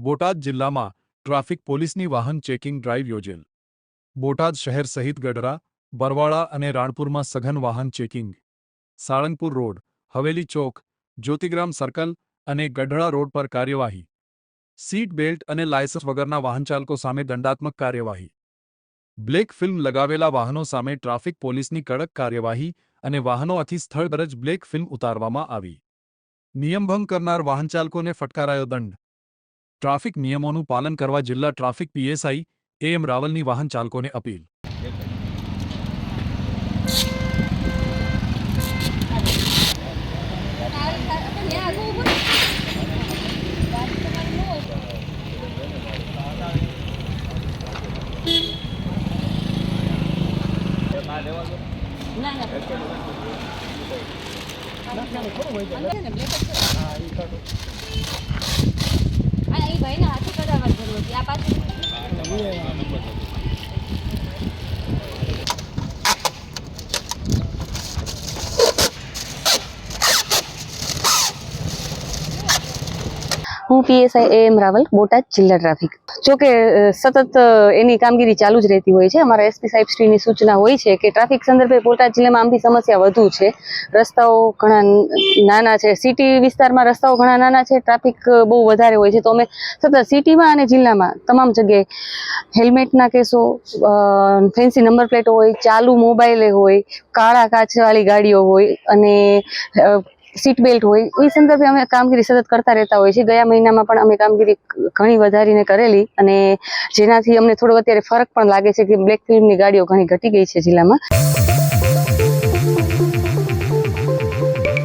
બોટાદ જિલ્લામાં ટ્રાફિક પોલીસની વાહન ચેકિંગ ડ્રાઇવ યોજેલ. બોટાદ શહેર સહિત ગઢડા, બરવાળા અને રાણપુરમાં સઘન વાહન ચેકિંગ. સાળંગપુર રોડ, હવેલી ચોક, જ્યોતિગ્રામ સર્કલ અને ગઢડા રોડ પર કાર્યવાહી. સીટ બેલ્ટ અને લાયસન્સ વગરના વાહનચાલકો સામે દંડાત્મક કાર્યવાહી. બ્લેક ફિલ્મ લગાવેલા વાહનો સામે ટ્રાફિક પોલીસની કડક કાર્યવાહી અને વાહનોથી સ્થળ પર જ બ્લેક ફિલ્મ ઉતારવામાં આવી. નિયમભંગ કરનાર વાહનચાલકોને ફટકારાયો દંડ. ટ્રાફિક નિયમોનું પાલન કરવા જિલ્લા ટ્રાફિક પીએસઆઈ એમ રાવલની વાહન ચાલકોને અપીલ. હું પીએસઆઈ એમ રાવલ, બોટાદ જિલ્લા ટ્રાફિક. જોકે સતત એની કામગીરી ચાલુ જ રહેતી હોય છે. અમારા એસપી સાહેબ શ્રીની સૂચના હોય છે કે ટ્રાફિક સંદર્ભે બોટાદ જિલ્લામાં આમ બી સમસ્યા વધુ છે. રસ્તાઓ ઘણા નાના છે, સિટી વિસ્તારમાં રસ્તાઓ ઘણા નાના છે, ટ્રાફિક બહુ વધારે હોય છે. તો અમે સતત સિટીમાં અને જિલ્લામાં તમામ જગ્યાએ હેલ્મેટના કેસો, ફેન્સી નંબર પ્લેટો હોય, ચાલુ મોબાઈલે હોય, કાળા કાચવાળી ગાડીઓ હોય અને સીટ બેલ્ટ હોય, એ સંદર્ભે અમે કામગીરી સતત કરતા રહેતા હોય છે. ગયા મહિનામાં પણ અમે કામગીરી ઘણી વધારીને કરેલી અને જેનાથી અમને થોડો અત્યારે ફરક પણ લાગે છે કે બ્લેક ફિલ્મની ગાડીઓ ઘણી ઘટી ગઈ છે જિલ્લામાં.